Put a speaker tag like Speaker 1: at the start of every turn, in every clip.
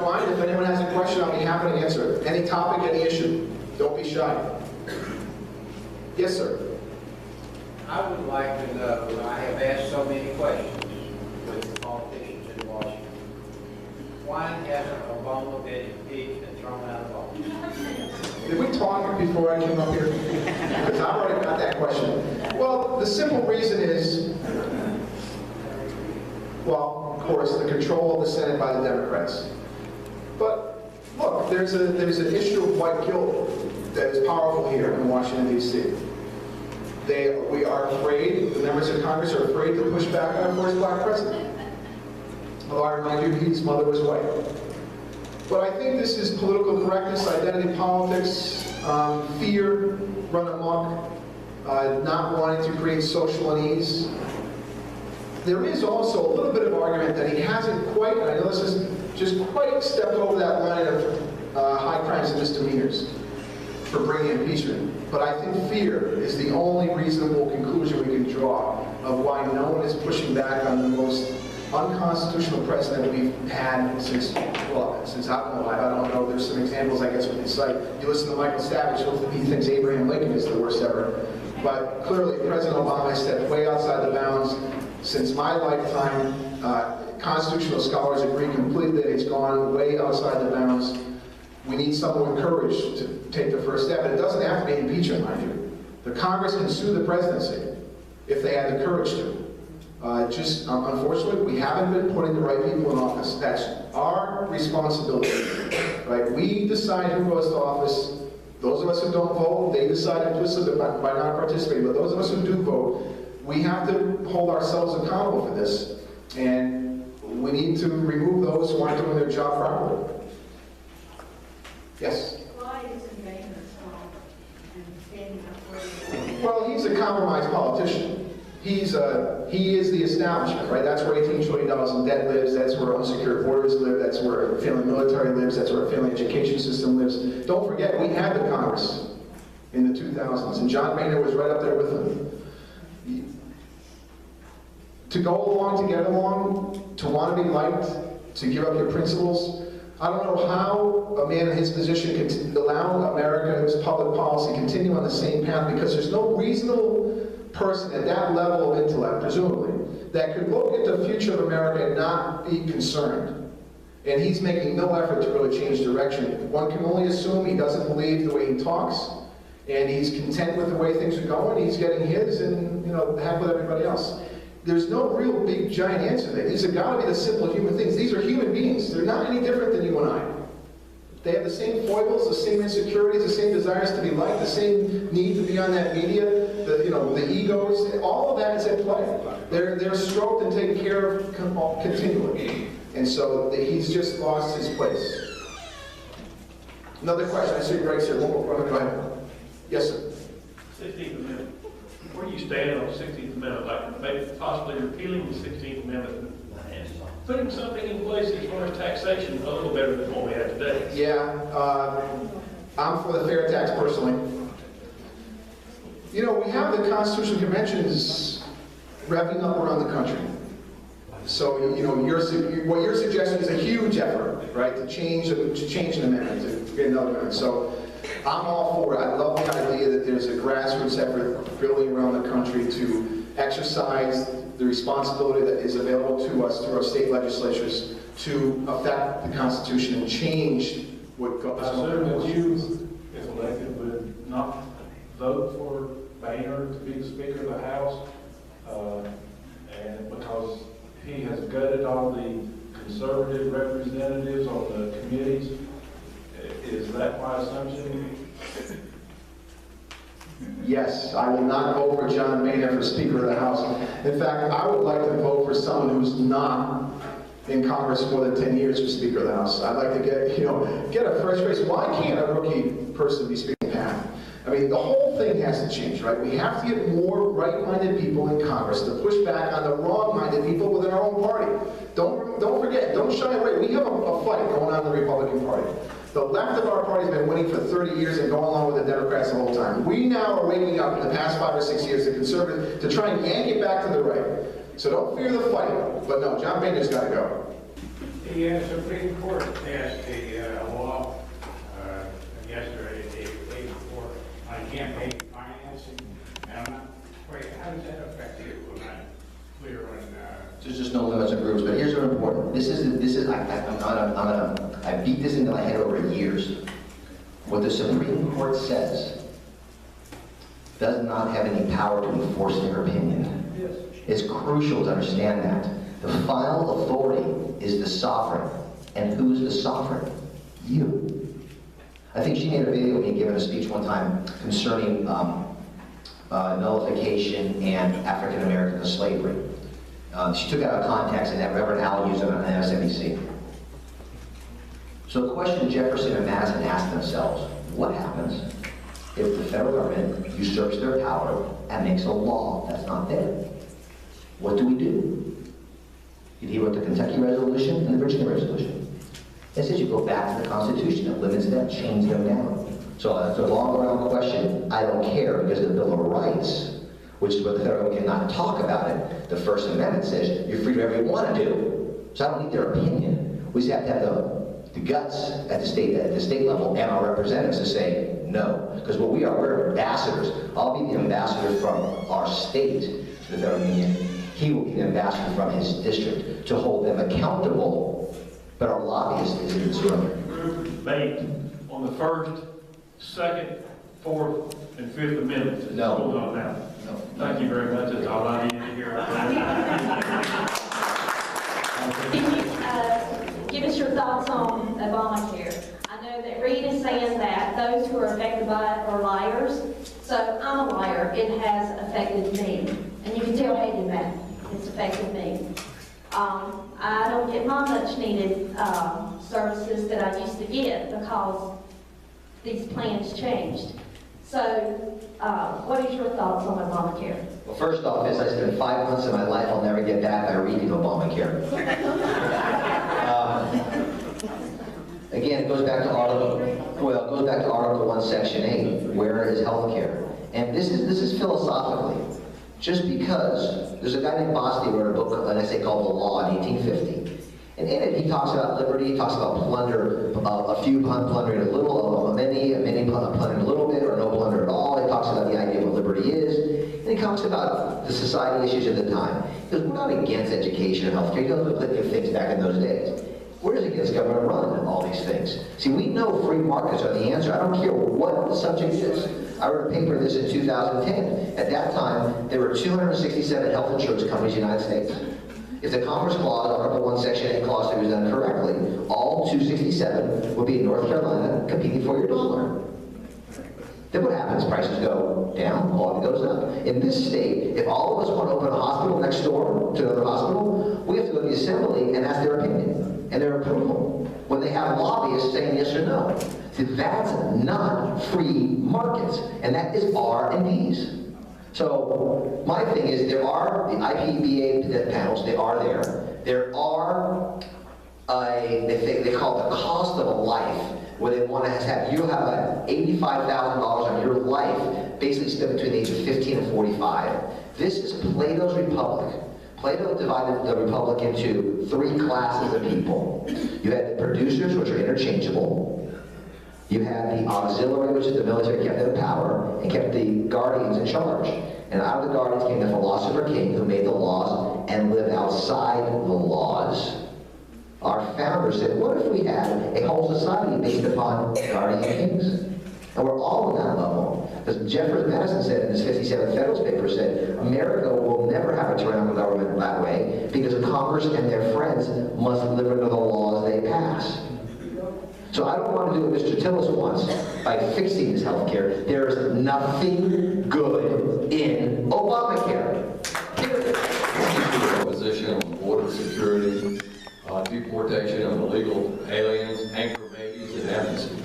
Speaker 1: don't mind. If anyone has a question, I'll be happy to answer it. Any topic, any issue. Don't be shy. Yes, sir.
Speaker 2: I would like to know, I have asked so many questions with the politicians in Washington. Why hasn't Obama been impeached and thrown out of office?
Speaker 1: Did we talk before I came up here? Because I already got that question. Well, the simple reason is, well, of course, the control of the Senate by the Democrats. But look, there's an issue of white guilt that is powerful here in Washington, D.C. We are afraid, the members of Congress are afraid to push back on our first black president. Although I remind you, his mother was white. But I think this is political correctness, identity politics, fear, run amok, not wanting to create social unease. There is also a little bit of argument that he hasn't quite, and I know this is just quite stepped over that line of high crimes and misdemeanors for bringing impeachment. But I think fear is the only reasonable conclusion we can draw of why no one is pushing back on the most unconstitutional president we've had since I've been alive. I don't know, there's some examples I guess we can cite. You listen to Michael Stavish, he thinks Abraham Lincoln is the worst ever. But clearly President Obama has stepped way outside the bounds. Since my lifetime, constitutional scholars agree completely that it's gone way outside the bounds. We need someone with courage to take the first step. And it doesn't have to be impeachment, mind you. The Congress can sue the presidency if they had the courage to. Unfortunately, we haven't been putting the right people in office. That's our responsibility, right? We decide who goes to office. Those of us who don't vote, they decide implicitly by not participating. But those of us who do vote, we have to hold ourselves accountable for this. And we need to remove those who aren't doing their job properly. Yes?
Speaker 3: Why isn't Boehner strong and standing up for it?
Speaker 1: Well, he's a compromised politician. He is the establishment, right? That's where $18 trillion in debt lives. That's where unsecured borders live. That's where a failing military lives. That's where a failing education system lives. Don't forget, we had the Congress in the 2000s, and John Boehner was right up there with them. To go along, to get along, to want to be liked, to give up your principles, I don't know how a man in his position can allow America's public policy continue on the same path, because there's no reasonable person at that level of intellect, presumably, that could look at the future of America and not be concerned. And he's making no effort to really change direction. One can only assume he doesn't believe the way he talks, and he's content with the way things are going. He's getting his, and heck with everybody else. There's no real big giant answer there. These have got to be the simple human things. These are human beings. They're not any different than you and I. They have the same foibles, the same insecurities, the same desires to be liked, the same need to be on that media, the egos. All of that is at play. They're stroked and taken care of continually. And so he's just lost his place. Another question. I see Greg's here. One more. Go ahead. Yes, sir.
Speaker 4: 16th Amendment. Where do you stand on the 16th Amendment? Like maybe possibly repealing the 16th Amendment, putting something in place as far as taxation a little better than what we have today.
Speaker 1: Yeah, I'm for the fair tax personally. We have the Constitutional Conventions revving up around the country. So, what you're suggesting is a huge effort, right, to change an amendment, to get another amendment. So, I'm all for it. I love the idea that there's a grassroots effort building around the country to exercise the responsibility that is available to us through our state legislatures to affect the Constitution and change what goes on.
Speaker 5: I assume that you, if elected, would not vote for Boehner to be the Speaker of the House, and because he has gutted all the conservative representatives on the committees. Is that my assumption?
Speaker 1: Yes, I will not vote for John Boehner for Speaker of the House. In fact, I would like to vote for someone who's not in Congress more than 10 years for Speaker of the House. I'd like to get a fresh face. Why can't a rookie person be Speaker of the House? I mean, the whole thing has to change, right? We have to get more right-minded people in Congress to push back on the wrong-minded people within our own party. Don't forget, don't shy away. We have a fight going on in the Republican Party. The left of our party has been winning for 30 years and going along with the Democrats the whole time. We now are waking up in the past 5 or 6 years, the conservatives, to try and yank it back to the right. So don't fear the fight. But no, John Boehner's got to go.
Speaker 2: The Supreme Court passed a law yesterday, the day before, on campaign financing. And I'm not quite, how does that affect you? I'm not clear on.
Speaker 6: There's just no limits on groups, but here's what's important. I beat this into my head over years. What the Supreme Court says does not have any power to enforce their opinion.
Speaker 4: Yes.
Speaker 6: It's crucial to understand that. The final authority is the sovereign. And who's the sovereign? You. I think she made a video of me giving a speech one time concerning nullification and African American slavery. She took it out of context, and that Reverend Al used it on MSNBC. So the question Jefferson and Madison asked themselves, what happens if the federal government usurps their power and makes a law that's not there? What do we do? He wrote the Kentucky Resolution and the Virginia Resolution. It says you go back to the Constitution that limits them, change them down. So that's a long round question. I don't care, because the Bill of Rights, which is what the federal government cannot talk about it, the First Amendment says you're free to do whatever you want to do. So I don't need their opinion. We just have to have the guts at the state level and our representatives to say no. Because what we are, we're ambassadors. I'll be the ambassador from our state to the federal union. He will be the ambassador from his district to hold them accountable. But our lobbyist is in this room.
Speaker 4: Group debate on the First, Second, Fourth, and Fifth Amendments. It's
Speaker 6: No.
Speaker 4: going on now.
Speaker 6: No.
Speaker 4: Thank you very much. That's all I need to hear.
Speaker 7: Can you give us your thoughts on Obamacare? I know that Reed is saying that those who are affected by it are liars. So I'm a liar. It has affected me. And you can tell Hayden that. It's affected me. I don't get my much needed services that I used to get because these plans changed. So what is your thoughts on Obamacare?
Speaker 6: Well, first off, as I spent 5 months of my life I'll never get back by reading Obamacare. Again, it goes back to Article 1, Section 8. Where is health care? And this is philosophically. Just because there's a guy named Bosty who wrote a book, an essay called The Law in 1850. And in it, he talks about liberty, he talks about plunder, a few plundering a little, many plundering a little bit, or no plunder at all. He talks about the idea of what liberty is. And he talks about the society issues of the time. He goes, we're not against education or healthcare. He doesn't look like things back in those days. We're just against government run all these things. See, we know free markets are the answer. I don't care what the subject is. I wrote a paper on this in 2010. At that time, there were 267 health insurance companies in the United States. If the Commerce Clause, Article 1, Section 8 Clause 3 was done correctly, all 267 would be in North Carolina competing for your dollar. Then what happens? Prices go down, quality goes up. In this state, if all of us want to open a hospital next door to another hospital, we have to go to the assembly and ask their opinion and their approval when they have lobbyists saying yes or no. See, that's not free markets, and that is R&Ds. So my thing is, there are the IPBA panels, they are there. There are they call it the cost of a life, where they want to have, you'll have $85,000 on your life, basically spent between the age of 15 and 45. This is Plato's Republic. Plato divided the Republic into 3 classes of people. You had the producers, which are interchangeable. You had the auxiliary, which is the military kept in power, and kept the guardians in charge. And out of the guardians came the philosopher king, who made the laws and lived outside the laws. Our founder said, what if we had a whole society based upon guardian kings? And we're all on that level. As Jefferson Madison said in his 57th Federalist paper, said, America will never have a tyrannical government that way, because Congress and their friends must live under the laws they pass. So I don't want to do what Mr. Tillis wants by fixing this health care. There's nothing good in Obamacare. Period.
Speaker 8: Position on border security, deportation of illegal aliens, anchor babies, and amnesty.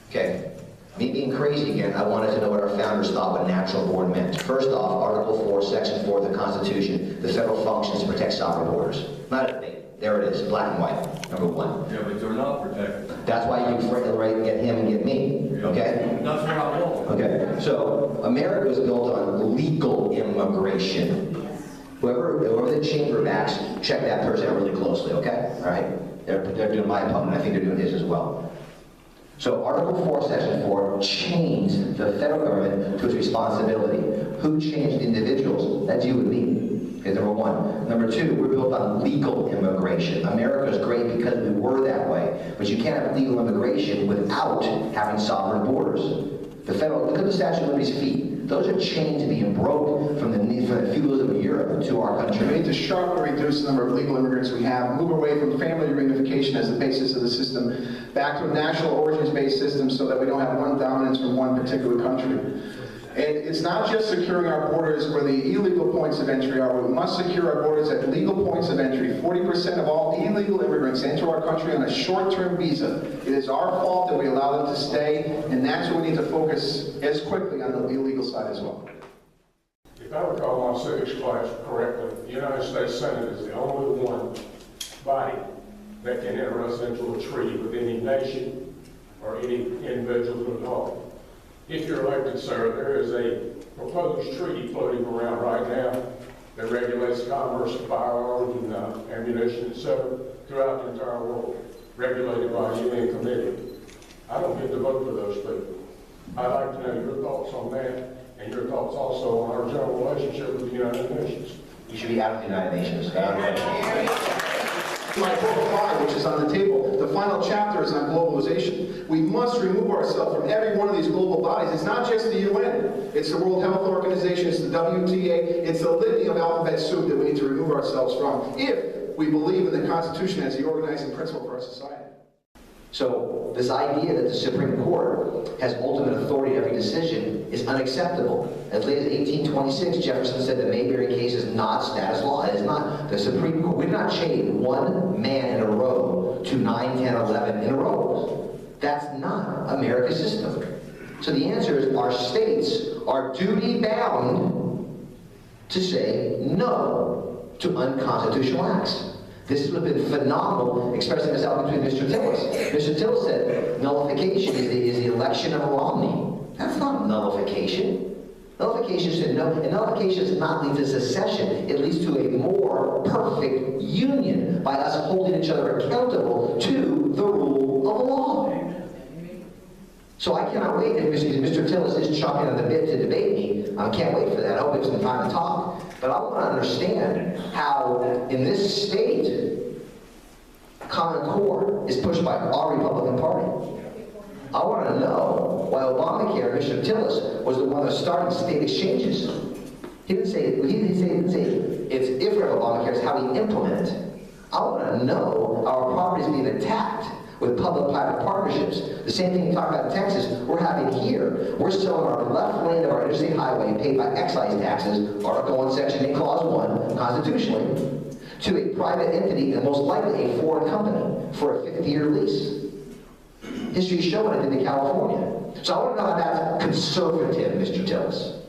Speaker 6: Okay. Me being crazy again, I wanted to know what our founders thought what natural border meant. First off, Article 4, Section 4 of the Constitution, the federal functions to protect sovereign borders. Not a debate. There it is, black and white, number 1.
Speaker 8: Yeah, but they're not protected.
Speaker 6: That's why you right, get him and get me, okay?
Speaker 8: That's what I want.
Speaker 6: Okay, so America was built on legal immigration. Whoever the chamber backs, check that person out really closely, okay? All right? They're doing my opponent, I think they're doing his as well. So Article 4, Section 4 changed the federal government to its responsibility. Who changed individuals? That's you and me. Okay, number one. Number two, we're built on legal immigration. America is great because we were that way. But you can't have legal immigration without having sovereign borders. The federal, look at the Statute of Liberties feet. Those are chains being broke from the feudalism of Europe to our country.
Speaker 1: We need to sharply reduce the number of legal immigrants we have, move away from family reunification as the basis of the system, back to a national origins-based system so that we don't have one dominance from one particular country. And it's not just securing our borders where the illegal points of entry are. We must secure our borders at legal points of entry. 40% of all illegal immigrants enter our country on a short-term visa. It is our fault that we allow them to stay, and that's what we need to focus as quickly on the illegal side as well.
Speaker 9: If I recall my civics class correctly, the United States Senate is the only one body that can enter us into a treaty with any nation or any individual involved. If you're elected, sir, there is a proposed treaty floating around right now that regulates commerce of firearms and ammunition, etc., throughout the entire world, regulated by a UN committee. I don't get to vote for those people. I'd like to know your thoughts on that, and your thoughts also on our general relationship with the United Nations.
Speaker 6: You should be out of the United Nations.
Speaker 1: My Article 5, which is on the table, the final chapter is on globalization. We must remove ourselves from every one of these global bodies. It's not just the UN. It's the World Health Organization. It's the WTA. It's the litany of alphabet soup that we need to remove ourselves from if we believe in the Constitution as the organizing principle for our society.
Speaker 6: So this idea that the Supreme Court has ultimate authority in every decision is unacceptable. As late as 1826, Jefferson said the Mayberry case is not status law. It is not. The Supreme Court, we did not chain one man in a row to 9, 10, 11 in a row. That's not America's system. So the answer is our states are duty bound to say no to unconstitutional acts. This would have been phenomenal, expressing myself between Mr. Tillis. Mr. Tillis said nullification is the election of Romney. That's not nullification. Nullification said no, and nullification does not lead to secession. It leads to a more perfect union by us holding each other accountable to the rule of law. So I cannot wait if Mr. Tillis is chomping on the bit to debate me. I can't wait for that. I hope we have some time to talk. But I want to understand how, in this state, Common Core is pushed by our Republican Party. I want to know why Obamacare, Mr. Tillis, was the one that started state exchanges. He didn't say it's if we have Obamacare, it's how we implement it. I want to know how our property is being attacked with public-private partnerships. The same thing you talk about in Texas, we're having here. We're selling our left lane of our interstate highway paid by excise taxes, Article 1, Section 8, Clause 1, constitutionally, to a private entity and most likely a foreign company for a 50-year lease. History's showing it in California. So I want to know how that's conservative, Mr. Tillis.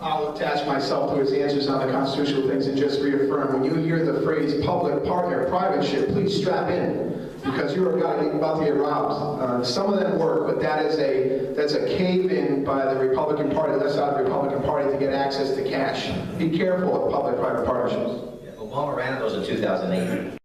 Speaker 1: I'll attach myself to his answers on the constitutional things and just reaffirm, when you hear the phrase public partner, private ship, please strap in, because you are about to get robbed. Some of them work, but that's a cave-in by the Republican Party, left side of the Republican Party, to get access to cash. Be careful of public-private partnerships.
Speaker 6: Obama ran those in 2008.